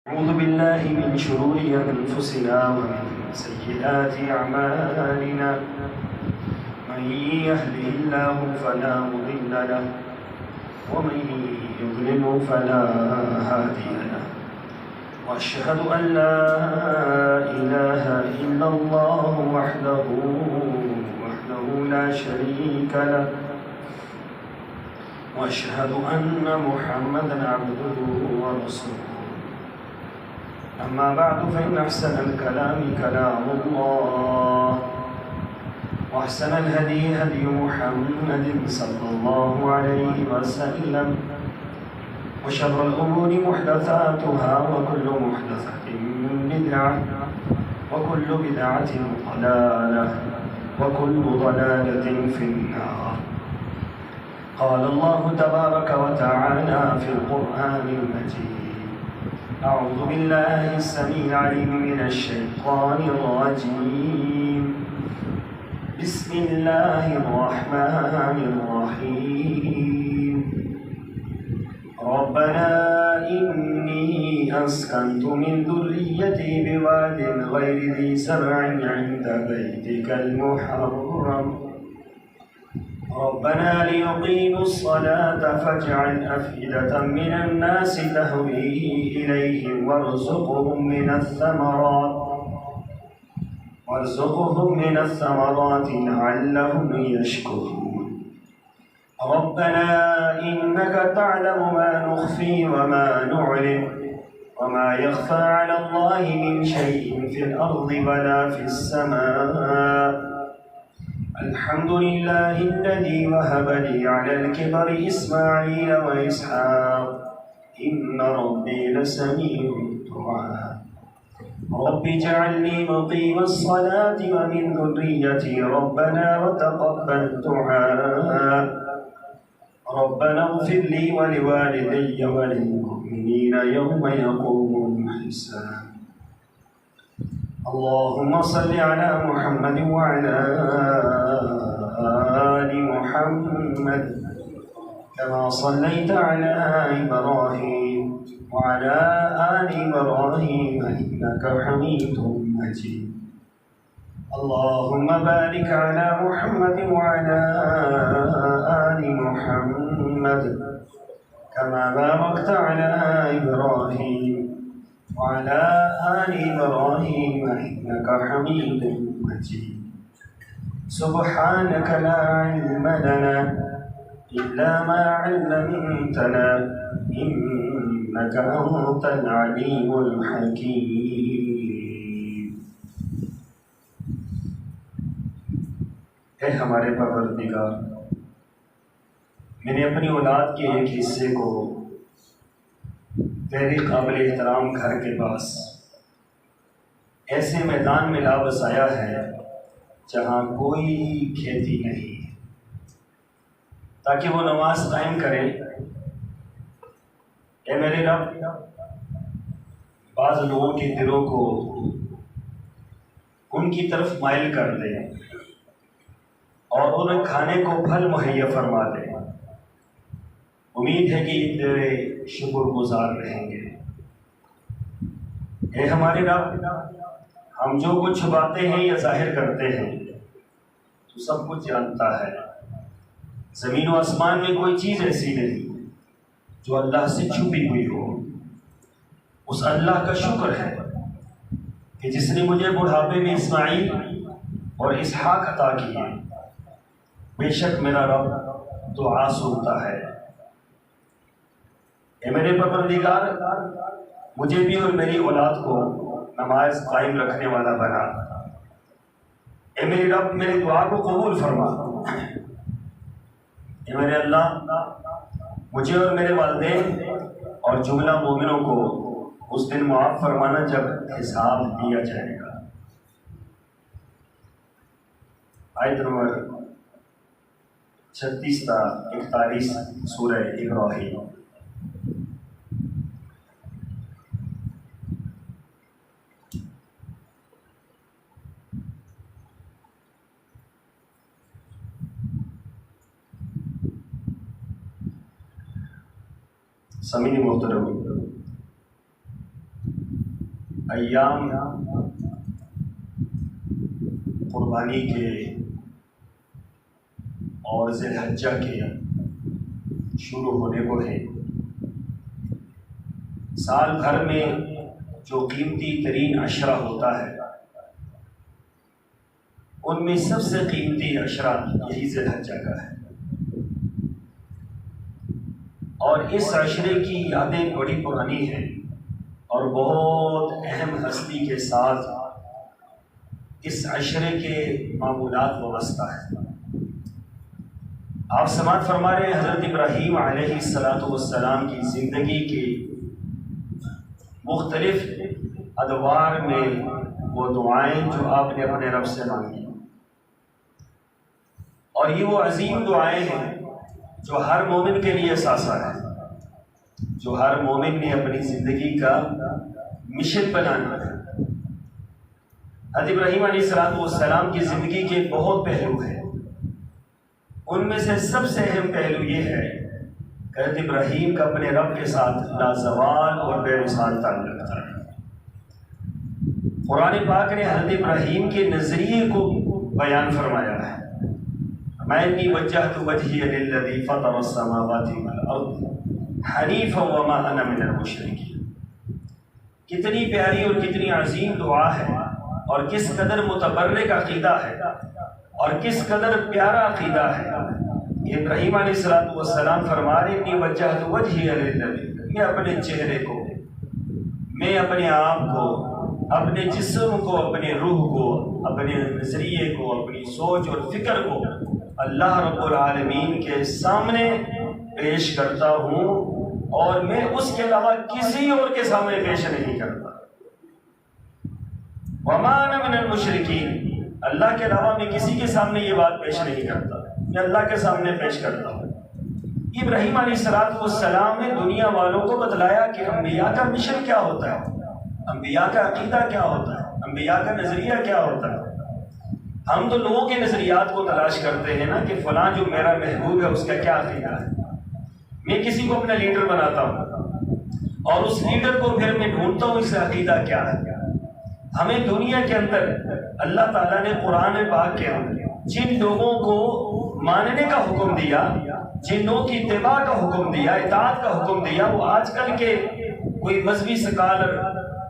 أعوذ بالله من شرور أنفسنا ومن سيئات أعمالنا من يهده الله فلا مضل له ومن يضلل فلا هادي له وأشهد أن لا إله إلا الله وحده لا شريك له وأشهد أن محمدا عبده ورسوله أما بعد فإن أحسن الكلام كلام الله وأحسن الهدي هدي محمد صلى الله عليه وسلم وشر الأمور محدثاتها وكل محدثة بدعة وكل بدعة ضلالة وكل ضلالة في النار. قال الله تبارك وتعالى في القرآن المجيد: أعوذ بالله السميع العليم من الشيطان الرجيم. بسم الله الرحمن الرحيم. ربنا إني أسكنت من ذريتي بواد غير ذي زرع عند بيتك المحرم ربنا ليقيموا الصلاة فاجعل أفئدة من الناس تهوي إليهم وارزقهم من الثمرات لعلهم يشكرون. ربنا إنك تعلم ما نخفي وما نعلن وما يخفى على الله من شيء في الأرض ولا في السماء. الحمد لله الذي وهب لي على الكبر إسماعيل وإسحاق إن ربي لسميع الدعاء. رب اجعلني مقيم الصلاة ومن ذريتي ربنا وتقبل دعاء. ربنا اغفر لي ولوالدي وللمؤمنين يوم يقوم الحساب. اللهم صل على محمد وعلى آل محمد كما صليت على إبراهيم وعلى آل إبراهيم إنك حميد مجيد. اللهم بارك على محمد وعلى آل محمد كما باركت على إبراهيم وعلى آل إبراهيم إنك حميد مجيد. سبحانك لا علم لنا إلا ما علمتنا إنك أنت العليم الحكيم. اے ہمارے پروردگار، میں نے اپنی اولاد کے ایک حصے کو تیرے قابل احترام گھر کے پاس ایسے میدان میں لا بسایا ہے جہاں کوئی کھیتی نہیں، تاکہ وہ نماز قائم کریں۔ اے میرے رب، بعض لوگوں کے دلوں کو ان کی طرف مائل کر دے اور انہیں کھانے کو پھل مہیا فرما دے۔ امید ہے کہ یہ تیرے شکر گزار رہیں گے۔ اے ہمارے رب، ہم جو کچھ چھپاتے ہیں یا ظاہر کرتے ہیں تو سب کچھ جانتا ہے۔ زمین و آسمان میں کوئی چیز ایسی نہیں جو اللہ سے چھپی ہوئی ہو۔ اس اللہ کا شکر ہے کہ جس نے مجھے بڑھاپے میں اسماعیل اور اسحاق عطا کیے۔ بے شک میرا رب دعا سنتا ہے۔ اے میرے پروردگار، مجھے بھی اور میری اولاد کو نماز قائم رکھنے والا بنا۔ اے میرے رب، میری دعا کو قبول فرما۔ اے میرے اللہ، مجھے اور میرے والدین اور جملہ مومنوں کو اس دن معاف فرمانا جب حساب دیا جائے گا۔ آیت نمبر 36 تا 41 سورہ ابراہیم۔ سامعین محترم، ایام قربانی کے اور ذی الحجہ کے شروع ہونے کو ہے۔ سال بھر میں جو قیمتی ترین عشرہ ہوتا ہے ان میں سب سے قیمتی عشرہ یہی ذی الحجہ کا ہے، اور اس عشرے کی یادیں بڑی پرانی ہیں اور بہت اہم ہستی کے ساتھ اس عشرے کے معمولات وابستہ ہیں۔ آپ سماعت فرما رہے ہیں حضرت ابراہیم علیہ السلام کی زندگی کے مختلف ادوار میں وہ دعائیں جو آپ نے اپنے رب سے مانگی، اور یہ وہ عظیم دعائیں ہیں جو ہر مومن کے لیے اثاثہ ہے، جو ہر مومن نے اپنی زندگی کا مشن بنانا ہے۔ حضرت ابراہیم علیہ السلام کی زندگی کے بہت پہلو ہیں، ان میں سے سب سے اہم پہلو یہ ہے کہ حضرت ابراہیم کا اپنے رب کے ساتھ لازوال اور بے مثال تعلق تھا۔ قرآن پاک نے حضرت ابراہیم کے نظریے کو بیان فرمایا ہے، میں وجہت وجہی للذی فطر السماوات والارض حنیفا وما انا من المشرکین۔ کتنی پیاری اور کتنی عظیم دعا ہے، اور کس قدر متبرک عقیدہ ہے، اور کس قدر پیارا عقیدہ ہے۔ ابراہیم علیہ السلام فرما رہے انی وجہت وجہی للذی، میں اپنے چہرے کو، میں اپنے آپ کو، اپنے جسم کو، اپنے روح کو، اپنے نظریے کو، اپنی سوچ اور فکر کو اللہ رب العالمین کے سامنے پیش کرتا ہوں، اور میں اس کے علاوہ کسی اور کے سامنے پیش نہیں کرتا۔ وما انا من المشرکین، اللہ کے علاوہ میں کسی کے سامنے یہ بات پیش نہیں کرتا، میں اللہ کے سامنے پیش کرتا ہوں۔ ابراہیم علیہ السلام نے دنیا والوں کو بتلایا کہ انبیاء کا مشن کیا ہوتا ہے، انبیاء کا عقیدہ کیا ہوتا ہے، انبیاء کا نظریہ کیا ہوتا ہے۔ ہم تو لوگوں کے نظریات کو تلاش کرتے ہیں نا کہ فلاں جو میرا محبوب ہے اس کا کیا عقیدہ ہے۔ میں کسی کو اپنا لیڈر بناتا ہوں اور اس لیڈر کو پھر میں ڈھونڈتا ہوں اس کا عقیدہ کیا ہے۔ ہمیں دنیا کے اندر اللہ تعالیٰ نے قرآن پاک کے اندر جن لوگوں کو ماننے کا حکم دیا، جن لوگوں کی اتباع کا حکم دیا، اطاعت کا حکم دیا، وہ آج کل کے کوئی مذہبی سکالر،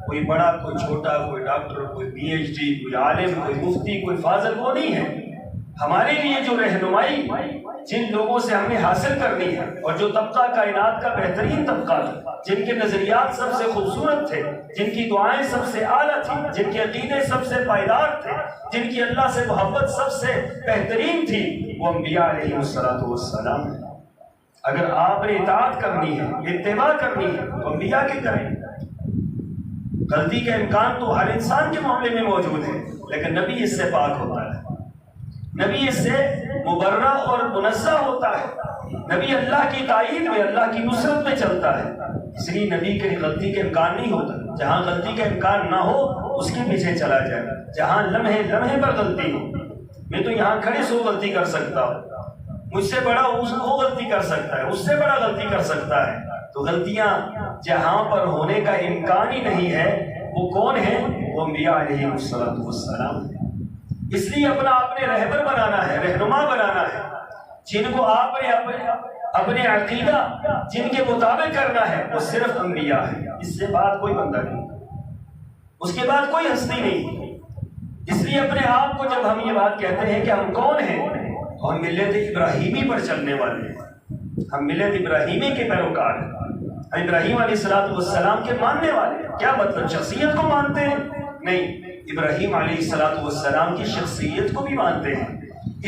کوئی بڑا کوئی چھوٹا، کوئی ڈاکٹر، کوئی پی ایچ ڈی، کوئی عالم، کوئی مفتی، کوئی فاضل، وہ نہیں ہے۔ ہمارے لیے جو رہنمائی جن لوگوں سے ہم نے حاصل کرنی ہے، اور جو طبقہ کائنات کا بہترین طبقہ تھا، جن کے نظریات سب سے خوبصورت تھے، جن کی دعائیں سب سے اعلیٰ تھیں، جن کے عقیدے سب سے پائیدار تھے، جن کی اللہ سے محبت سب سے بہترین تھی، وہ انبیاء علیہ السلام ہیں۔ اگر آپ نے اطاعت کرنی ہے، اتباع کرنی ہے، تو انبیاء کی کریں۔ غلطی کا امکان تو ہر انسان کے معاملے میں موجود ہے، لیکن نبی اس سے پاک ہوتا ہے، نبی اس سے مبرہ اور منزہ ہوتا ہے۔ نبی اللہ کی تائید میں، اللہ کی نصرت میں چلتا ہے، اس لیے نبی کے غلطی کا امکان نہیں ہوتا۔ جہاں غلطی کا امکان نہ ہو اس کے پیچھے چلا جائے، جہاں لمحے لمحے پر غلطی ہو، میں تو یہاں کھڑے سے غلطی کر سکتا ہوں، مجھ سے بڑا وہ غلطی کر سکتا ہے، اس سے بڑا غلطی کر سکتا ہے۔ تو غلطیاں جہاں پر ہونے کا امکان ہی نہیں ہے، وہ کون ہے؟ وہ انبیاء علیہ السلام ہے۔ اس لیے آپ نے رہبر بنانا ہے، رہنما بنانا ہے، جن کو آپ نے اپنے عقیدہ جن کے مطابق کرنا ہے، وہ صرف انبیاء ہے، اس سے بعد کوئی بندہ نہیں، اس کے بعد کوئی ہستی نہیں۔ اس لیے اپنے آپ کو جب ہم یہ بات کہتے ہیں کہ ہم کون ہیں، ہم ملت ابراہیمی پر چلنے والے ہیں، ہم ملت ابراہیمی کے پیروکار ہیں، ابراہیم علیہ السلام کے ماننے والے ہیں۔ کیا مطلب شخصیت کو مانتے ہیں؟ نہیں، ابراہیم علیہ السلام کی شخصیت کو بھی مانتے ہیں،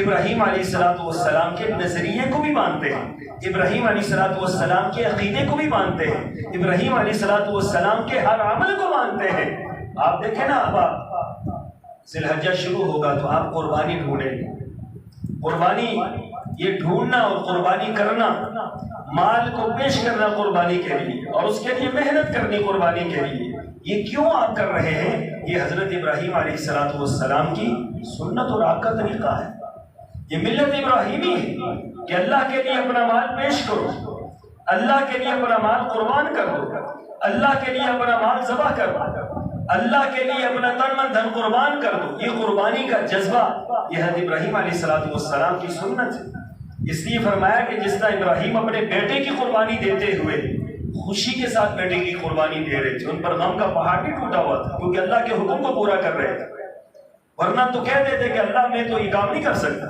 ابراہیم علیہ السلام کے نظریے کو بھی مانتے ہیں، ابراہیم علیہ السلام کے عقیدے کو بھی مانتے ہیں، ابراہیم علیہ السلام کے ہر عمل کو مانتے ہیں۔ آپ دیکھیں نا، اب ذی الحجہ شروع ہوگا تو آپ قربانی ڈھونڈیں گے۔ قربانی یہ ڈھونڈنا اور قربانی کرنا، مال کو پیش کرنا قربانی کے لیے، اور اس کے لیے محنت کرنی قربانی کے لیے، یہ کیوں آپ کر رہے ہیں؟ یہ حضرت ابراہیم علیہ السلام کی سنت اور آپ کا طریقہ ہے، یہ ملت ابراہیمی ہے کہ اللہ کے لیے اپنا مال پیش کرو، اللہ کے لیے اپنا مال قربان کر دو، اللہ کے لیے اپنا مال ذبح کر دو۔ اللہ کے لیے اپنا تن من دھن قربان کر دو. یہ قربانی کا جذبہ یہ حضرت ابراہیم علیہ السلام کی سنت ہے. اس لیے فرمایا کہ جس طرح ابراہیم اپنے بیٹے کی قربانی دیتے ہوئے خوشی کے ساتھ بیٹے کی قربانی دے رہے تھے, ان پر غم کا پہاڑ بھی ٹوٹا ہوا تھا کیونکہ اللہ کے حکم کو پورا کر رہے تھے. ورنہ تو کہہ دیتے کہ اللہ میں تو یہ کام نہیں کر سکتا.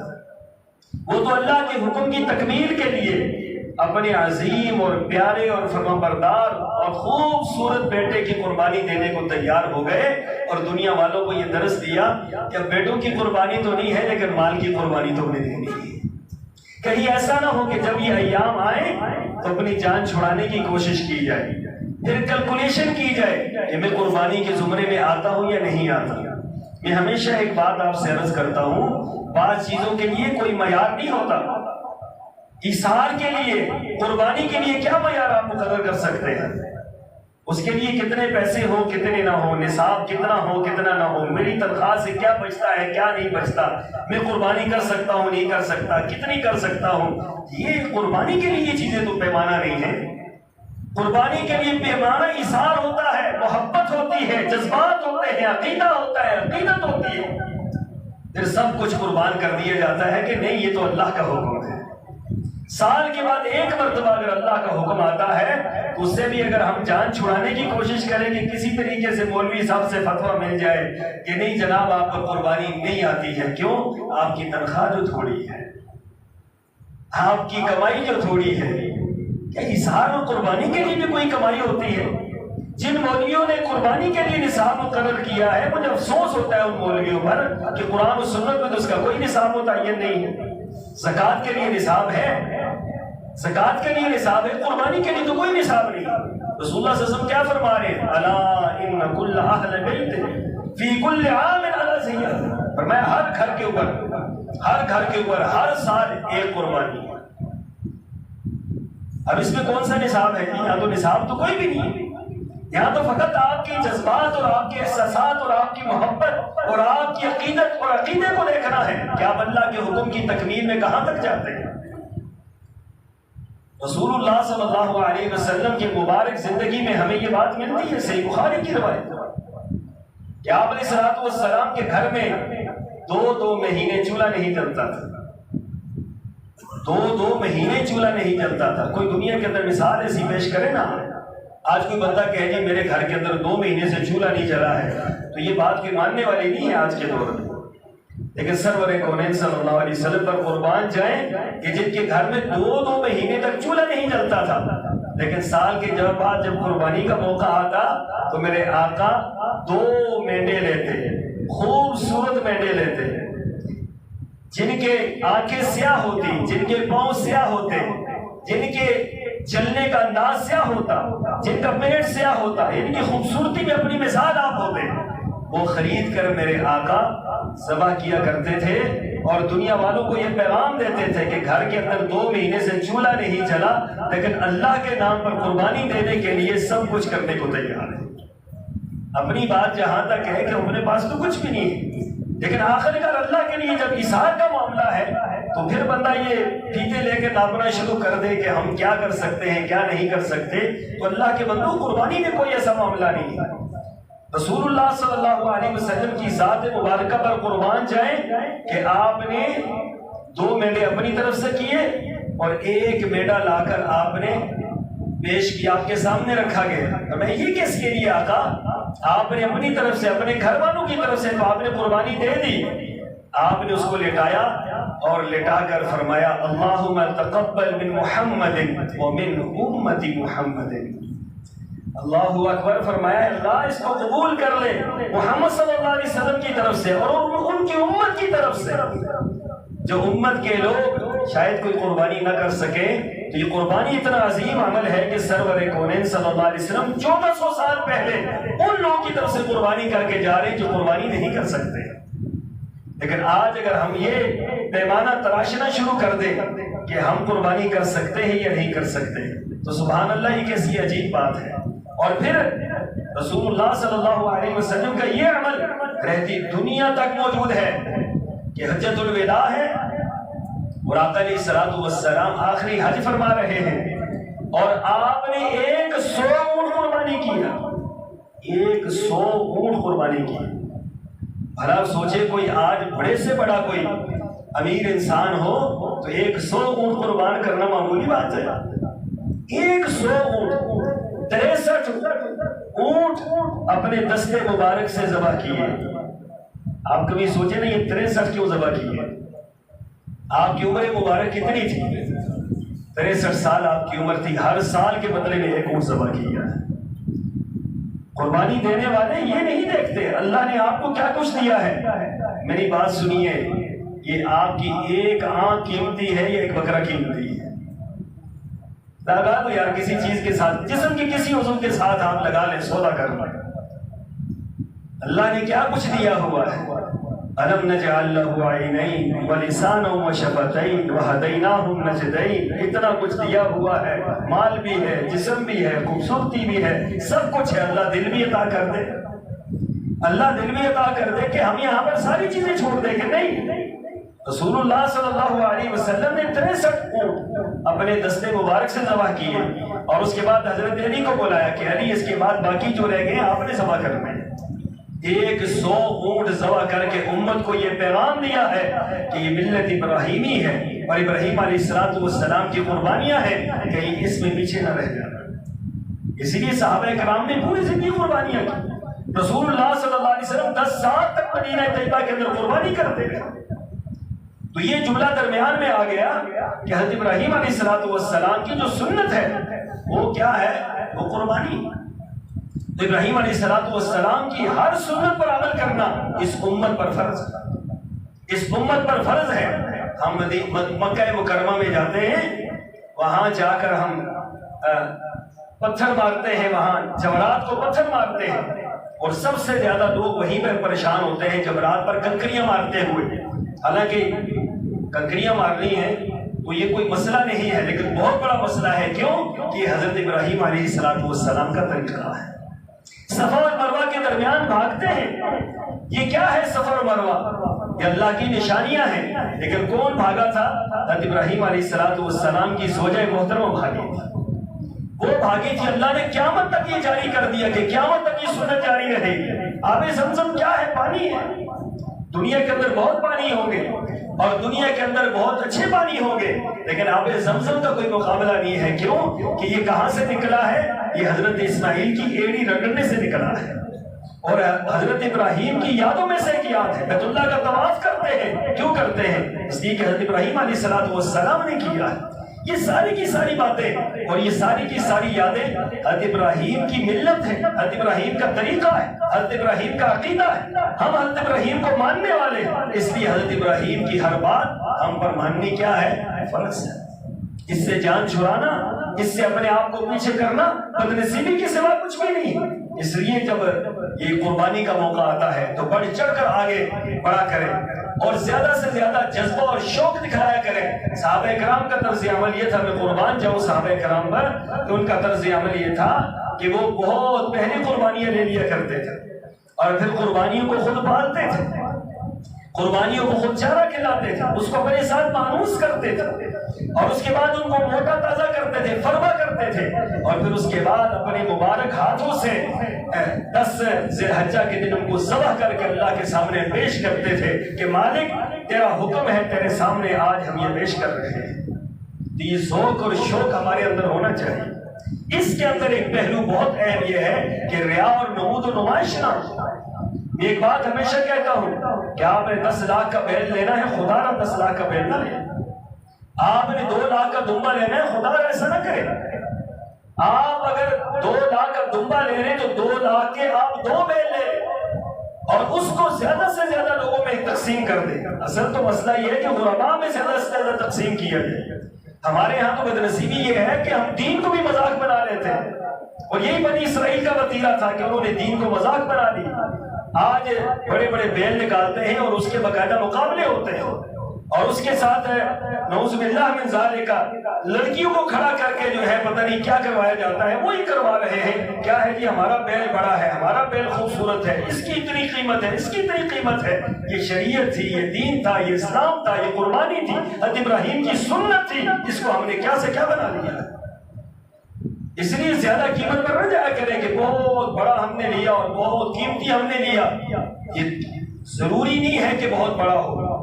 وہ تو اللہ کے حکم کی تکمیل کے لیے اپنے عظیم اور پیارے اور فرمانبردار اور خوبصورت بیٹے کی قربانی دینے کو تیار ہو گئے, اور دنیا والوں کو یہ درس دیا کہ بیٹوں کی قربانی تو نہیں ہے لیکن مال کی قربانی تو انہیں دینی ہے. کہیں ایسا نہ ہو کہ جب یہ ایام آئے تو اپنی جان چھڑانے کی کوشش کی جائے, پھر کیلکولیشن کی جائے کہ میں قربانی کے زمرے میں آتا ہوں یا نہیں آتا. میں ہمیشہ ایک بات آپ سے عرض کرتا ہوں, بعض چیزوں کے لیے کوئی معیار نہیں ہوتا. ایثار کے لیے, قربانی کے لیے کیا معیار آپ مقرر کر سکتے ہیں؟ اس کے لیے کتنے پیسے ہو کتنے نہ ہو, نصاب کتنا ہو کتنا نہ ہو, میری تنخواہ سے کیا بچتا ہے کیا نہیں بچتا, میں قربانی کر سکتا ہوں نہیں کر سکتا, کتنی کر سکتا ہوں. یہ قربانی کے لیے یہ چیزیں تو پیمانہ نہیں ہے. قربانی کے لیے پیمانہ ایثار ہوتا ہے, محبت ہوتی ہے, جذبات ہوتے ہیں, عقیدہ ہوتا ہے, عقیدت ہوتی ہے. پھر سب کچھ قربان کر دیا جاتا ہے کہ نہیں یہ تو اللہ کا حکم ہے. سال کے بعد ایک مرتبہ اگر اللہ کا حکم آتا ہے تو اس سے بھی اگر ہم جان چھڑانے کی کوشش کریں کہ کسی طریقے سے مولوی صاحب سے فتویٰ مل جائے کہ نہیں جناب آپ کو قربانی نہیں آتی ہے. کیوں؟ آپ کی تنخواہ جو تھوڑی ہے, آپ کی کمائی جو تھوڑی ہے, کیا ایثار اور قربانی کے لیے بھی کوئی کمائی ہوتی ہے؟ جن مولویوں نے قربانی کے لیے نصاب مقرر کیا ہے مجھے افسوس ہوتا ہے ان مولویوں پر کہ قرآن و سنت میں تو اس کا کوئی نصاب متعین نہیں ہے. زکوٰۃ کے لیے نصاب ہے, زکوٰۃ کے لیے نصاب ہے, قربانی کے لیے تو کوئی نصاب نہیں. رسول اللہ صلی اللہ علیہ وسلم کیا فرما رہے ہیں؟ الا ان کل اہل بیت فی کل عام علی زیہ, فرمایا ہر گھر کے اوپر ہر سال ایک قربانی ہے. اب اس میں کون سا نصاب ہے؟ یہاں تو نصاب تو کوئی بھی نہیں ہے. یہاں تو فقط آپ کے جذبات اور آپ کے احساسات اور آپ کی محبت اور آپ کی عقیدت اور عقیدے کو دیکھنا ہے کہ آپ اللہ کے حکم کی تکمیل میں کہاں تک جاتے ہیں. رسول اللہ صلی اللہ علیہ وسلم کی مبارک زندگی میں ہمیں یہ بات ملتی ہے, صحیح بخاری کی روایت, کہ آپ علیہ الصلوۃ والسلام کے گھر میں 2 مہینے چولہا نہیں جلتا تھا. 2 مہینے چولہا نہیں جلتا تھا. کوئی دنیا کے اندر مثال ایسی پیش کرے نا, آج کوئی بندہ کہے جی میرے گھر کے اندر 2 مہینے سے چولہا نہیں جلا ہے, تو یہ بات کوئی ماننے والی نہیں ہے آج کے دور میں. لیکن سرور کونین صلی اللہ علیہ وسلم پر قربان جائیں کہ جن کے گھر میں 2 مہینے تک چولہا نہیں جلتا تھا, لیکن سال کے بعد جب قربانی کا موقع آتا تو میرے آقا 2 مینڈے لیتے, خوبصورت مینڈے لیتے, جن کے آنکھیں سیاہ ہوتی, جن کے پاؤں سیاہ ہوتے, جن کے چلنے کا انداز سیاہ ہوتا, جن کا پیٹ سیاہ ہوتا, ان کی خوبصورتی میں اپنی مثال آپ ہوتے. وہ خرید کر میرے آقا ذبح کیا کرتے تھے اور دنیا والوں کو یہ پیغام دیتے تھے کہ گھر کے اندر 2 مہینے سے چولہا نہیں جلا, لیکن اللہ کے نام پر قربانی دینے کے لیے سب کچھ کرنے کو تیار ہے. اپنی بات جہاں تک ہے کہ اپنے پاس تو کچھ بھی نہیں ہے, لیکن آخر کار اللہ کے لیے جب ایثار کا معاملہ ہے تو پھر بندہ یہ پھیتے لے کے ناپنا شروع کر دے کہ ہم کیا کر سکتے ہیں کیا نہیں کر سکتے. تو اللہ کے بندوں قربانی میں کوئی ایسا معاملہ نہیں ہے. رسول اللہ صلی اللہ علیہ وسلم کی ذات مبارکہ پر قربان جائیں کہ آپ نے 2 مینڈے اپنی طرف سے کیے اور 1 مینڈا لا کر آپ نے پیش کیا, آپ کے سامنے رکھا گیا. میں یہ کس کے لیے آقا؟ آپ نے اپنی طرف سے, اپنے گھر والوں کی طرف سے تو آپ نے قربانی دے دی. آپ نے اس کو لٹایا اور لٹا کر فرمایا اللہم تقبل من محمد ومن امت محمد. اللہ اکبر, فرمایا اللہ اس کو قبول کر لے محمد صلی اللہ علیہ وسلم کی طرف سے اور ان کی امت کی طرف سے. جو امت کے لوگ شاید کوئی قربانی نہ کر سکے تو یہ قربانی اتنا عظیم عمل ہے کہ سرور کونین صلی اللہ علیہ وسلم 1400 سال پہلے ان لوگوں کی طرف سے قربانی کر کے جا رہے ہیں جو قربانی نہیں کر سکتے. لیکن آج اگر ہم یہ پیمانہ تراشنا شروع کر دیں کہ ہم قربانی کر سکتے ہیں یا نہیں کر سکتے تو سبحان اللہ یہ کیسی عجیب بات ہے. اور پھر رسول اللہ صلی اللہ علیہ وسلم کا یہ عمل رہتی دنیا تک موجود ہے کہ حجۃ الوداع ہے اور آقا علیہ الصلوۃ والسلام آخری حج فرما رہے ہیں اور آپ نے 100 اونٹ قربانی کیا. 100 اونٹ قربانی کی. بھلا سوچے کوئی آج بڑے سے بڑا کوئی امیر انسان ہو تو 100 اونٹ قربان کرنا معمولی بات ہے. 100 اونٹ 63 اونٹ اپنے دستے مبارک سے ذبح کیے. آپ کبھی سوچے نہیں یہ 63 کیوں ذبح کیے؟ آپ کی عمر مبارک کتنی تھی؟ 63 سال آپ کی عمر تھی. ہر سال کے بدلے میں 1 اونٹ ذبح کیا. قربانی دینے والے یہ نہیں دیکھتے اللہ نے آپ کو کیا کچھ دیا ہے. میری بات سنیے، یہ آپ کی ایک آنکھ قیمتی ہے یا ایک بکرا قیمتی ہے؟ لگا دو یار کسی چیز کے ساتھ، جسم کی کسی عضو کے ساتھ آپ لگا لیں، سودا کر لیں. اللہ نے کیا کچھ دیا ہوا ہے. أَلَمْ نَجْعَلْ لَهُ عَيْنَيْنِ وَلِسَانًا وَشَفَتَيْنِ وَهَدَيْنَاهُ النَّجْدَيْنِ. اتنا کچھ دیا ہوا ہے، مال بھی ہے، جسم بھی ہے، خوبصورتی بھی ہے، سب کچھ ہے. اللہ دل بھی عطا کر دے، اللہ دل بھی عطا کر دے کہ ہم یہاں پر ساری چیزیں چھوڑ دیں کہ نہیں. رسول اللہ صلی اللہ علیہ وسلم نے 63 اونٹ اپنے دستے مبارک سے ذبح کیے اور اس کے بعد حضرت علی کو بلایا کہ علی اس کے بعد باقی جو رہ گئے آپ نے ذبح کرنے. 100 اونٹ ذبح کر کے امت کو یہ پیغام دیا ہے کہ یہ ملت ابراہیمی ہے اور ابراہیم علیہ السلام کی قربانیاں ہیں، کہیں اس میں پیچھے نہ رہ جانا. اسی لیے صحابہ کرام نے پوری زندگی قربانیاں کی. رسول اللہ صلی اللہ علیہ وسلم 10 سال تک مدینہ طیبہ کے اندر قربانی کرتے رہے. تو یہ جملہ درمیان میں آ گیا کہ حضرت ابراہیم علیہ السلام کی جو سنت ہے وہ کیا ہے؟ وہ قربانی. تو ابراہیم علیہ السلام کی ہر سنت پر عمل کرنا اس امت پر فرض ہے. اس امت پر فرض ہے. ہم مکہ مکرمہ میں جاتے ہیں، وہاں جا کر ہم پتھر مارتے ہیں، وہاں جمرات کو پتھر مارتے ہیں اور سب سے زیادہ لوگ وہیں پر پریشان ہوتے ہیں جمرات پر کنکریاں مارتے ہوئے. حالانکہ کنکریاں مارنی ہے تو یہ کوئی مسئلہ نہیں ہے، لیکن بہت بڑا مسئلہ ہے. کیوں؟ کہ حضرت ابراہیم علیہ السلام کا طریقہ ہے. صفا اور مروہ کے درمیان بھاگتے ہیں. یہ کیا ہے صفا اور مروہ؟ یہ اللہ کی نشانیاں ہیں. لیکن کون بھاگا تھا؟ حضرت ابراہیم علیہ السلام کی زوجہ محترمہ بھاگی تھی. وہ بھاگی تھی. اللہ نے قیامت تک یہ جاری کر دیا کہ قیامت تک یہ سنت جاری رہے گی. آب زمزم کیا ہے؟ پانی ہے. دنیا کے اندر بہت پانی ہوں گے اور دنیا کے اندر بہت اچھے پانی ہوں گے، لیکن آب زمزم کا کوئی مقابلہ نہیں ہے. کیوں؟ کہ یہ کہاں سے نکلا ہے؟ یہ حضرت اسماعیل کی ایڑی رگڑنے سے نکلا ہے اور حضرت ابراہیم کی یادوں میں سے ایک یاد ہے. بیت اللہ کا طواف کرتے ہیں. کیوں کرتے ہیں؟ اس لیے کہ حضرت ابراہیم علیہ السلام نے کیا ہے. یہ ساری کی ساری باتیں اور یہ ساری کی ساری یادیں حضرت ابراہیم کی ملت ہے، حضرت ابراہیم کا طریقہ ہے، حضرت ابراہیم کا عقیدہ ہے. ہم حضرت ابراہیم کو ماننے والے ہیں، اس لیے حضرت ابراہیم کی ہر بات ہم پر ماننی کیا ہے؟ فرض ہے. اس سے جان چھڑانا، اس سے اپنے آپ کو پیچھے کرنا بدنصیبی کے سوا کچھ بھی نہیں. اس لیے جب یہ قربانی کا موقع آتا ہے تو بڑھ چڑھ کر آگے بڑھا کریں اور زیادہ سے زیادہ جذبہ اور شوق دکھایا کریں. صحابہ کرام کا طرز عمل یہ تھا، میں قربان جاؤں صحابہ کرام پر، تو ان کا طرز عمل یہ تھا کہ وہ بہت پہلی قربانیاں لے لیا کرتے تھے اور پھر قربانیوں کو خود پالتے تھے، قربانیوں کو خود چارہ کھلاتے تھے، اس کو اپنے ساتھ مانوس کرتے تھے اور اس کے بعد ان کو موٹا تازہ کرتے تھے، فرما کرتے تھے اور پھر اس کے بعد اپنے مبارک ہاتھوں سے 10 ذی الحجہ کے دن ان کو ذبح کر کے اللہ کے سامنے پیش کرتے تھے کہ مالک تیرا حکم ہے، تیرے سامنے آج ہم یہ پیش کر رہے ہیں. تو یہ ذوق اور شوق ہمارے اندر ہونا چاہیے. اس کے اندر ایک پہلو بہت اہم یہ ہے کہ ریا اور نمود و نمائش نہ. ایک بات ہمیشہ کہتا ہوں کہ آپ نے 10 لاکھ کا بیل لینا ہے، خدا نہ 10 لاکھ کا بیل نہ لے. آپ نے 2 لاکھ کا دمبا لینا ہے، خدا ایسا نہ کرے. آپ اگر 2 لاکھ کا دمبا لے رہے تو 2 لاکھ کے آپ 2 بیل لے اور اس کو زیادہ سے زیادہ لوگوں میں تقسیم کر دیں. اصل تو مسئلہ یہ ہے کہ غرباء میں زیادہ سے زیادہ تقسیم کیا جائے. ہمارے ہاں تو بدنصیبی یہ ہے کہ ہم دین کو بھی مذاق بنا لیتے ہیں اور یہی بنی اسرائیل کا وتیرہ تھا کہ انہوں نے دین کو مذاق بنا دی. آج بڑے بڑے بیل نکالتے ہیں اور اس کے باقاعدہ مقابلے ہوتے ہیں اور اس کے ساتھ نعوذ باللہ من ذالک لڑکیوں کو کھڑا کر کے جو ہے پتہ نہیں کیا کروایا جاتا ہے، وہی کروا رہے ہیں. کیا ہے جی؟ ہمارا بیل بڑا ہے، ہمارا بیل خوبصورت ہے، اس کی اتنی قیمت ہے، اس کی اتنی قیمت ہے. یہ شریعت تھی، یہ دین تھا، یہ اسلام تھا، یہ قربانی تھی، حضرت ابراہیم کی سنت تھی. اس کو ہم نے کیا سے کیا بنا لیا. اس لیے زیادہ قیمت پر نہ جایا کریں کہ بہت بڑا ہم نے لیا اور بہت قیمتی ہم نے لیا. یہ ضروری نہیں ہے کہ بہت بڑا ہو.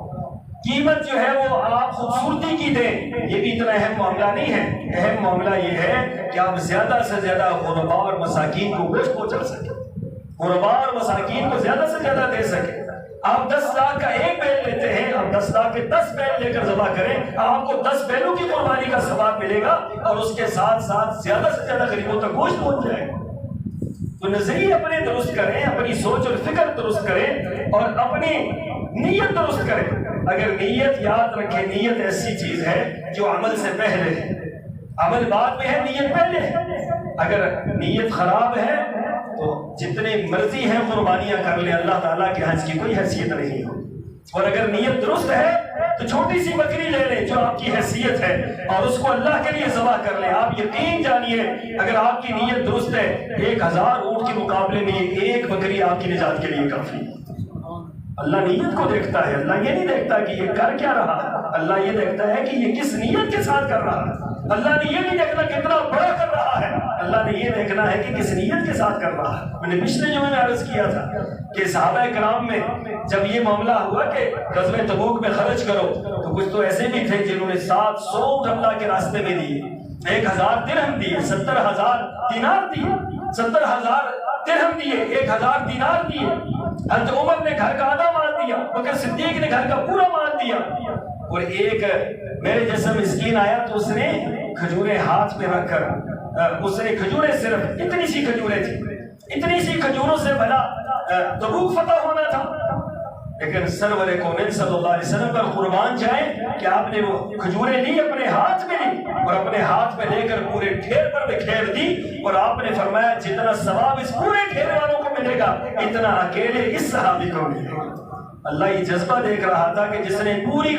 قیمت جو ہے وہ آپ خوبصورتی کی دیں، یہ بھی اتنا اہم معاملہ نہیں ہے. اہم معاملہ یہ ہے کہ آپ زیادہ سے زیادہ غرباء اور مساکین کو گوشت پہنچا سکیں، غرباء اور مساکین کو زیادہ سے زیادہ دے سکیں. آپ 10 لاکھ کا ایک بیل لیتے ہیں، آپ 10 لاکھ کے 10 بیل لے کر ذبح کریں، آپ کو 10 بیلوں کی قربانی کا ثواب ملے گا اور اس کے ساتھ ساتھ زیادہ سے زیادہ غریبوں تک گوشت پہنچ جائے گا. تو نظریے اپنے درست کریں، اپنی سوچ اور فکر درست کریں اور اپنی نیت درست کریں. اگر نیت، یاد رکھیں، نیت ایسی چیز ہے جو عمل سے پہلے ہے، عمل بعد میں ہے، نیت پہلے ہے. اگر نیت خراب ہے تو جتنے مرضی ہیں قربانیاں کر لیں، اللہ تعالیٰ کے حج کی کوئی حیثیت نہیں ہو. اور اگر نیت درست ہے تو چھوٹی سی بکری لے لیں جو آپ کی حیثیت ہے اور اس کو اللہ کے لیے ذبح کر لیں. آپ یقین جانیے اگر آپ کی نیت درست ہے 1000 اونٹ کے مقابلے میں ایک بکری آپ کی نجات کے لیے کافی ہے. اللہ نیت کو دیکھتا ہے. اللہ یہ نہیں دیکھتا کہ یہ کر کیا رہا، اللہ یہ دیکھتا ہے کہ یہ کس نیت کے ساتھ کر رہا ہے. اللہ نے یہ نہیں دیکھنا کتنا بڑا کر رہا ہے، اللہ نے یہ دیکھنا ہے کہ کس نیت کے ساتھ کر رہا ہے. میں نے پچھلے جمعے میں عرض کیا تھا کہ صحابہ کرام میں جب یہ معاملہ ہوا کہ غزوہ تبوک میں خرچ کرو تو کچھ تو ایسے بھی تھے جنہوں نے 700 اللہ کے راستے میں دیے، 1000 درہم دیے، 70,000 دینار دیے، 70,000 درہم دیے، 1000 دینار دیے. حضرت عمر نے گھر کا آدھا مال دیا، بکر صدیق نے گھر کا پورا مال دیا. اور ایک میرے جیسا مسکین آیا تو اس نے کھجوریں ہاتھ میں رکھ کر، اس نے کھجوریں صرف اتنی سی کھجوریں تھی، اتنی سی کھجوروں سے بھلا تبوک فتح ہونا تھا. لیکن سرور کونین صلی اللہ علیہ وسلم پر قربان جائیں کہ آپ نے وہ کھجوریں لی، اپنے ہاتھ میں لی اور اپنے ہاتھ میں لے کر پورے ڈھیر پر بکھیر دی. اور آپ نے فرمایا جتنا ثواب اس پورے ڈھیر والوں کو ملے گا اتنا اکیلے اس صحابی کو ملے گا. اللہ یہ جذبہ دیکھ رہا تھا کہ جس نے پوری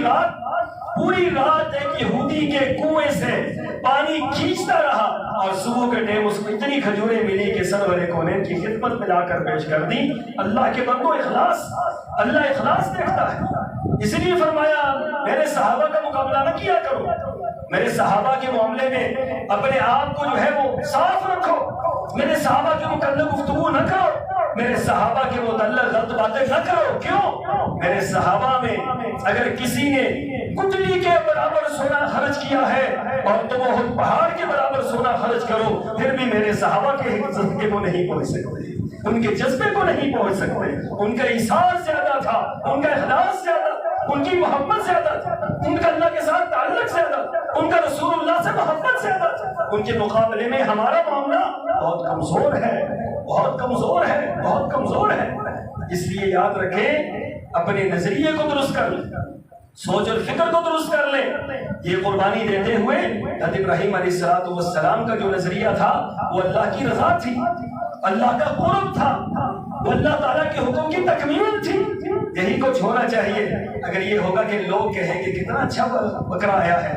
رات ایک یہودی کے کنویں سے پانی کھینچتا رہا اور صبح کے ٹائم اس کو اتنی کھجوریں ملی کہ سرور کونین کی خدمت میں لا کر پیش کر دی. اللہ کے بندو اخلاص، اللہ اخلاص دیکھتا ہے. اسی لیے فرمایا میرے صحابہ کا مقابلہ نہ کیا کرو، میرے صحابہ کے معاملے میں اپنے آپ کو جو ہے وہ صاف رکھو، میرے صحابہ کے متعلق گفتگو نہ کرو، میرے صحابہ کے متعلق غلط باتیں نہ کرو. کیوں؟ میرے صحابہ میں اگر کسی نے گٹلی کے برابر سونا خرچ کیا ہے اور تم وہ پہاڑ کے برابر سونا خرچ کرو پھر بھی میرے صحابہ کے جذبے کو نہیں پہنچ سکتے، ان کے جذبے کو نہیں پہنچ سکتے. ان کا احساس زیادہ تھا، ان کا اخلاص زیادہ، ان کی محبت زیادہ تھا، ان کا اللہ کے ساتھ تعلق زیادہ، ان کا رسول اللہ سے محبت زیادہ. ان کے مقابلے میں ہمارا معاملہ بہت کمزور ہے، بہت کمزور ہے، بہت کمزور ہے. اس لیے یاد رکھیں اپنے نظریے کو درست کر لیں، سوچ اور فکر کو درست کر لیں. یہ قربانی دیتے ہوئے حضرت ابراہیم علیہ السلام کا جو نظریہ تھا وہ اللہ کی رضا تھی، اللہ کا قرب تھا، وہ اللہ تعالیٰ کے حکم کی تکمیل تھی. یہی کچھ ہونا چاہیے. اگر یہ ہوگا کہ لوگ کہیں کہ کتنا اچھا بکرا آیا ہے،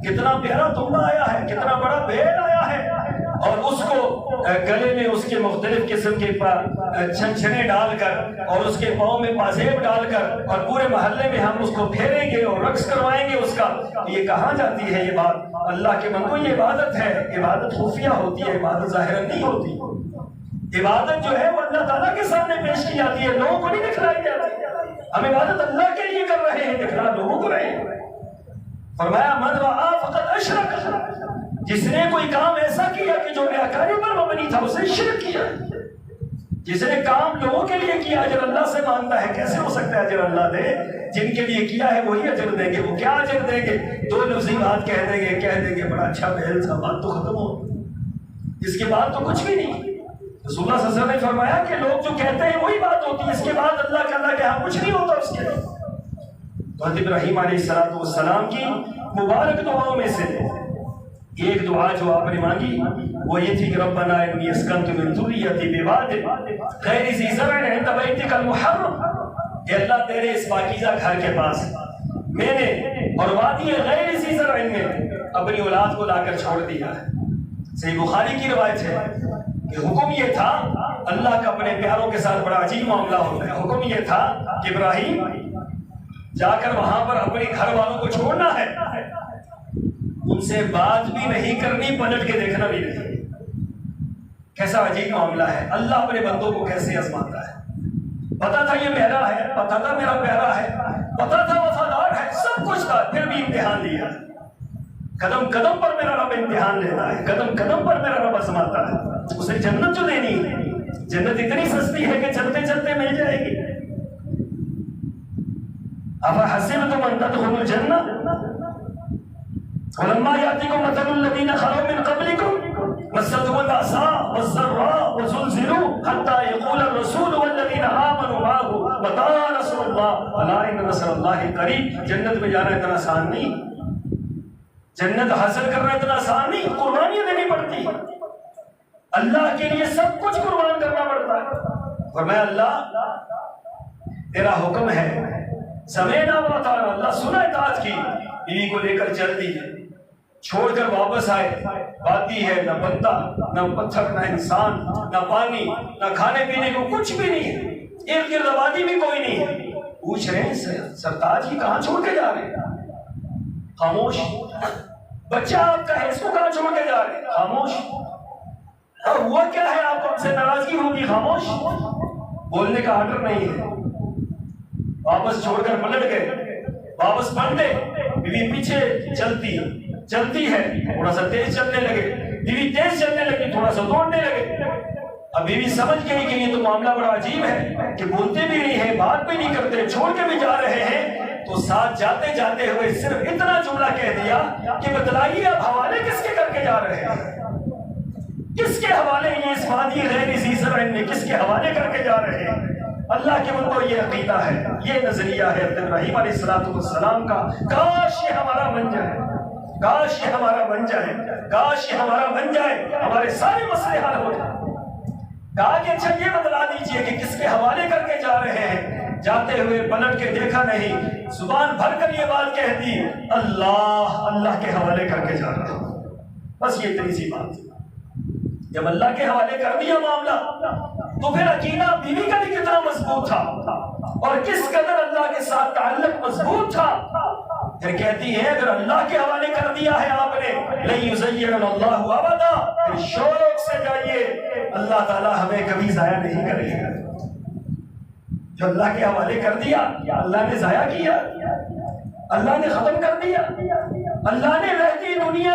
کتنا پیارا دمبا آیا ہے، کتنا بڑا بھیڑ آیا ہے، اور اس کو گلے میں اس کے مختلف قسم کے چھنچھنے ڈال کر اور اس کے پاؤں میں پازیب ڈال کر اور پورے محلے میں ہم اس کو پھیریں گے اور رقص کروائیں گے اس کا، یہ کہاں جاتی ہے یہ بات؟ اللہ کے بندو یہ عبادت ہے، عبادت خفیہ ہوتی ہے، عبادت ظاہرا نہیں ہوتی. عبادت جو ہے وہ اللہ تعالیٰ کے سامنے پیش کی جاتی ہے، لوگوں کو نہیں دکھلائی جاتی. ہم عبادت اللہ کے لیے کر رہے ہیں، دکھلا لوگوں کو رہے ہیں. فرمایا من رعا فقد اشرک، جس نے کوئی کام ایسا کیا کہ جو ریاکاری پر مبنی تھا اسے شرک کیا. جس نے کام لوگوں کے لیے کیا اجر اللہ سے مانگتا ہے، کیسے ہو سکتا ہے اجر اللہ دے؟ جن کے لیے کیا ہے وہی اجر دیں گے. وہ کیا اجر دیں گے؟ 2 لفظی بات کہہ دیں گے بڑا اچھا محل تھا، بات تو ختم ہو، اس کے بعد تو کچھ بھی نہیں. رسول اللہ صلی اللہ علیہ وسلم نے فرمایا کہ لوگ جو کہتے ہیں وہی بات ہوتی ہے، اس کے بعد اللہ کے ہاں کچھ نہیں ہوتا اس کے لیے. تو حضرت ابراہیم علیہ السلام کی مبارک دعاؤں میں سے ایک دعا جو آپ نے مانگی وہ یہ تھی کہ ربنا انی اسکنت من ذریتی بواد غیر ذی زرع عند بیتک المحرم، اے اللہ تیرے اس پاکیزہ گھر کے پاس میں نے اور وادی غیر ذی زرع میں اپنی اولاد کو لا کر چھوڑ دیا ہے. صحیح بخاری کی روایت ہے کہ حکم یہ تھا، اللہ کا اپنے پیاروں کے ساتھ بڑا عجیب معاملہ ہوتا ہے. حکم یہ تھا کہ ابراہیم جا کر وہاں پر اپنے گھر والوں کو چھوڑنا ہے، ان سے بات بھی نہیں کرنی، پلٹ کے دیکھنا بھی نہیں. کیسا عجیب معاملہ ہے، اللہ اپنے بندوں کو کیسے آزماتا ہے۔ پتا تھا یہ میرا ہے، پتا تھا میرا پیارا ہے، پتا تھا وفادار ہے، سب کچھ تھا، پھر بھی امتحان لیا۔ قدم قدم پر میرا رب امتحان لیتا ہے، قدم قدم پر میرا رب آزماتا ہے۔ اسے جنت جو دینی ہے، جنت اتنی سستی ہے کہ چلتے چلتے مل جائے گی۔ افحسبتم ان تدخلوا الجنہ ولما یاتکم مثل الذین خلوا من قبلکم مستهم البأساء والضراء وزلزلوا حتى يقول الرسول والذين آمنوا معه متى نصر الله الا ان نصر الله قریب۔ جنت میں جانا اتنا آسان نہیں، جنت حاصل کرنا اتنا آسان نہیں، قربانیاں دینی پڑتی، اللہ کے لیے سب کچھ قربان کرنا پڑتا ہے۔ فرمایا اللہ تیرا حکم ہے، سمعنا وأطعنا، اللہ سنا اطاعت کی، بیوی کو لے کر چل دی، چھوڑ کر واپس آئے، وادی ہے، نہ بندہ نہ پتھر نہ انسان نہ پانی نہ کھانے پینے کو کچھ بھی نہیں ہے، ارد گرد آبادی بھی کوئی نہیں ہے۔ پوچھ رہے ہیں سرتاج جی کہاں چھوڑ کے جا رہے ہیں؟ خاموش۔ بچہ آپ کا ہے، اس کو کہاں چھوڑ کے جا رہے ہیں؟ خاموش۔ اور ہوا کیا ہے؟ آپ کو ہم سے ناراضگی ہوگی؟ خاموش۔ بولنے کا آرڈر نہیں ہے۔ واپس چھوڑ کر پلٹ گئے، واپس پلٹے، بیوی پیچھے چلتی ہے، تھوڑا سا تیز چلنے لگے، بیوی تیز چلنے لگی، تھوڑا سا دوڑنے لگے۔ اب بیوی سمجھ گئی کہ یہ تو معاملہ بڑا عجیب ہے کہ بولتے بھی نہیں ہیں، بات بھی نہیں کرتے، چھوڑ کے بھی جا رہے ہیں، تو ساتھ جاتے جاتے ہوئے صرف اتنا جملہ کہہ دیا کہ بتلائیے اب حوالے کس کے کر کے جا رہے ہیں؟ کس کے حوالے یہ اس وادی غیر ذی زرع میں کس کے حوالے کر کے جا رہے ہیں؟ اللہ کے بندو یہ عقیدہ ہے، یہ نظریہ ہے ابراہیم علیہ السلام کا۔ کاش یہ ہمارا بن جائے، کاش یہ ہمارا بن جائے، کاش یہ ہمارا بن جائے، ہمارے سارے مسئلے حل ہو جائیں۔ کہا کہ اچھا یہ بتلا دیجئے کہ کس کے حوالے کر کے جا رہے ہیں؟ جاتے ہوئے پلٹ کے دیکھا نہیں، زبان بھر کر یہ بات کہہ دی، اللہ کے حوالے کر کے جا رہے ہیں۔ بس یہ اتنی سی بات۔ جب اللہ کے حوالے کر دیا معاملہ تو پھر عقیدہ بیوی کا بھی کتنا مضبوط تھا اور کس قدر اللہ کے ساتھ تعلق مضبوط تھا۔ پھر کہتی ہے اگر اللہ کے حوالے کر دیا ہے آپ نے، لن یضیعنا اللہ ابدا، پھر شوق سے جائیے، اللہ تعالیٰ ہمیں کبھی ضائع نہیں کرے گا۔ جو اللہ کے حوالے کر دیا اللہ نے ضائع کیا، اللہ نے ختم کر دیا، اللہ نے رہتی دنیا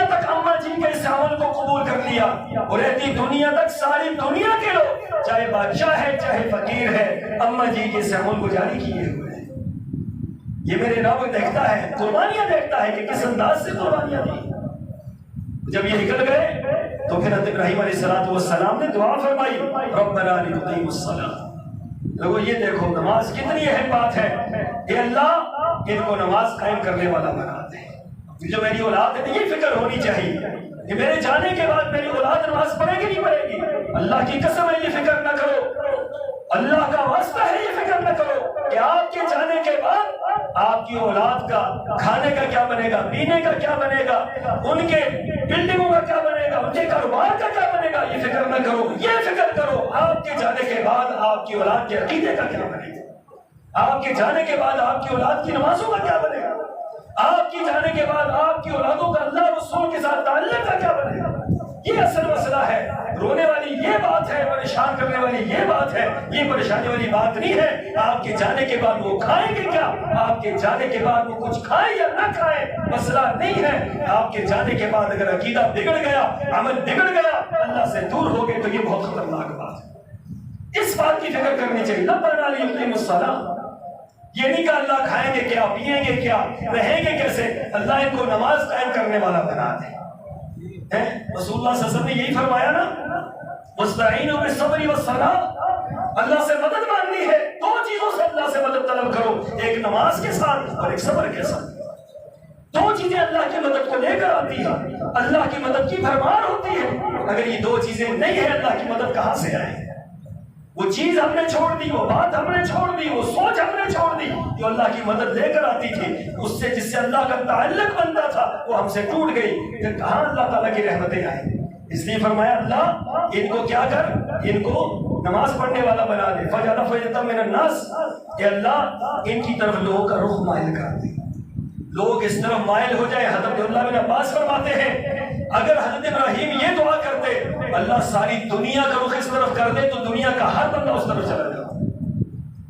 تک اماں جی کے اس عمل کو قبول کر لیا، اور رہتی دنیا تک ساری دنیا کے لوگ، چاہے بادشاہ ہے چاہے فقیر ہے، اماں جی کے اس عمل کو جاری کیے ہوئے ہیں۔ یہ میرے رب دیکھتا ہے، قربانیاں دیکھتا ہے کہ کس انداز سے قربانیاں دی۔ جب یہ نکل گئے تو پھر حضرت ابراہیم علیہ السلام نے دعا فرمائی، ربنا لتقیم الصلاۃ۔ لوگوں یہ دیکھو نماز کتنی اہم بات ہے، اے اللہ ان کو نماز قائم کرنے والا بنا دے۔ جو میری اولاد ہے یہ فکر ہونی چاہیے کہ میرے جانے کے بعد میری اولاد نماز پڑھے گی نہیں پڑھے گی۔ اللہ کی قسم ہے یہ فکر نہ کرو، اللہ کا واسطہ ہے یہ فکر نہ کرو کہ آپ کے جانے کے بعد آپ کی اولاد کا کھانے کا کیا بنے گا، پینے کا کیا بنے گا، ان کے بلڈنگوں کا کیا بنے گا، ان کے کاروبار کا کیا بنے گا۔ یہ فکر نہ کرو، یہ فکر کرو آپ کے جانے کے بعد آپ کی اولاد کے عقیدے کا کیا بنے گا، آپ کے جانے کے بعد آپ کی اولاد کی نمازوں کا کیا بنے گا، آپ کی جانے کے بعد آپ کی اولادوں کا اللہ رسول کے ساتھ تعلق کا کیا بنے گا۔ یہ اصل مسئلہ ہے، رونے والی یہ بات ہے، پریشان کرنے والی یہ بات ہے، یہ پریشانی والی بات نہیں ہے آپ کے جانے کے بعد وہ کھائیں گے کیا، آپ کے جانے کے بعد وہ کچھ کھائیں یا نہ کھائیں، مسئلہ نہیں ہے۔ آپ کے جانے کے بعد اگر عقیدہ بگڑ گیا، عمل بگڑ گیا، اللہ سے دور ہو گئے تو یہ بہت خطرناک بات ہے۔ اس بات کی فکر کرنی چاہیے، ربنا لیقیموا الصلاۃ۔ یہ نہیں کہ اللہ کھائیں گے کیا، پیئیں گے کیا، رہیں گے کیسے، اللہ ان کو نماز قائم کرنے والا بنا دے۔ رسول اللہ صلی اللہ علیہ وسلم نے یہی فرمایا نا، مستعینوا بالصبر والصلاۃ، اللہ سے مدد مانگنی ہے، دو چیزوں سے اللہ سے مدد طلب کرو، ایک نماز کے ساتھ اور ایک صبر کے ساتھ۔ دو چیزیں اللہ کی مدد کو لے کر آتی ہیں، اللہ کی مدد کی بھرمار ہوتی ہے۔ اگر یہ دو چیزیں نہیں ہیں اللہ کی مدد کہاں سے آئے؟ وہ چیز ہم نے چھوڑ دی، وہ بات ہم نے چھوڑ دی، وہ سوچ ہم نے چھوڑ دی جو اللہ کی مدد لے کر آتی تھی، اس سے جس سے اللہ کا تعلق بنتا تھا وہ ہم سے ٹوٹ گئی، پھر کہاں اللہ تعالیٰ کی رحمتیں آئیں۔ اس لیے فرمایا اللہ ان کو کیا کر، ان کو نماز پڑھنے والا بنا دے، فَجْعَلْ أَفْئِدَةً مِّنَ النَّاسِ، کہ اللہ ان کی طرف لوگوں کا رخ مائل کر دے، لوگ اس طرف مائل ہو جائے۔ حضرت عبداللہ بن عباس فرماتے ہیں اگر حضرت ابراہیم یہ دعا کرتے اللہ ساری دنیا کا رخ اس طرف کر دے تو دنیا کا ہر بندہ اس طرف چلا جاتا.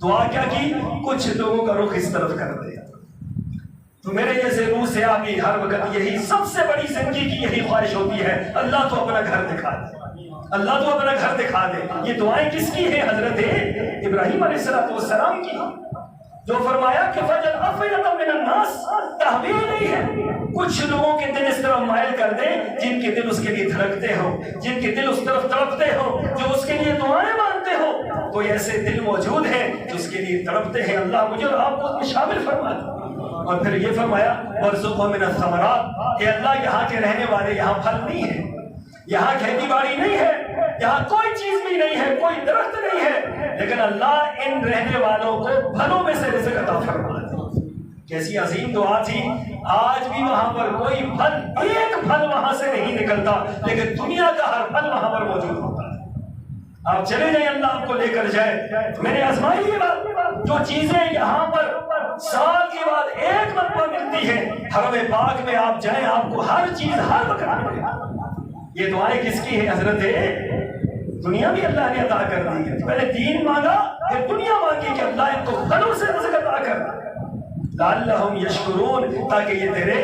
دعا کیا کی؟ کچھ لوگوں کا رخ اس طرف کر دے. تو میرے جیسے روح سے آگے ہر وقت یہی سب سے بڑی زندگی کی یہی خواہش ہوتی ہے اللہ تو اپنا گھر دکھا دے، اللہ تو اپنا گھر دکھا دے. یہ دعائیں کس کی ہیں؟ حضرت ابراہیم علیہ السلام کی، جو فرمایا کہ فجر افئدۃ من الناس، تحویل نہیں ہے. کچھ لوگوں کے دل اس طرح مائل کر دے جن کے دل اس کے لیے دھڑکتے ہو، جن کے دل اس طرف تڑپتے ہو، جو اس کے لیے دعائیں مانگتے ہو. تو ایسے دل موجود ہیں جو اس کے لیے تڑپتے ہیں. اللہ مجھے اور آپ کو اس میں شامل فرما دے. اور پھر یہ فرمایا وارزقھم من الثمرات، اے اللہ یہاں کے رہنے والے، یہاں پھل نہیں ہے، یہاں کھیتی باڑی نہیں ہے، یہاں کوئی چیز بھی نہیں ہے، کوئی درخت نہیں ہے، لیکن اللہ ان رہنے والوں کو پھلوں میں سے رزق عطا فرما دے. کیسی عظیم دعا تھی. آج بھی وہاں پر کوئی پھل، ایک پھل وہاں سے نہیں نکلتا، لیکن دنیا کا ہر پھل وہاں پر موجود ہوتا ہے. آپ چلے جائیں، اللہ آپ کو لے کر جائے. میں نے آزمائی یہ بات، جو چیزیں یہاں پر سال کے بعد ایک مرتبہ ملتی ہے، حرم پاک میں آپ جائیں آپ کو ہر چیز ہر وقت ملے. یہ دعائیں کس کی ہیں؟ حضرت دنیا بھی اللہ نے عطا کر دی ہے. پہلے دین مانگا پھر دنیا مانگی کہ اللہ ان کو پھلوں سے رزق عطا کر، لعلہم یشکرون، تاکہ یہ تیرے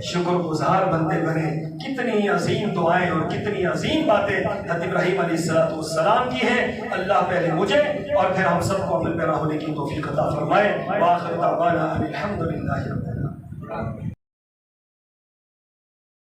شکر گزار بندے بنے. کتنی عظیم دعائیں اور کتنی عظیم باتیں حضرت ابراہیم علیہ السلام کی ہیں. اللہ پہلے مجھے اور پھر ہم سب کو عمل پیرا ہونے کی توفیق عطا فرمائے. وآخر دعوانا الحمدللہ.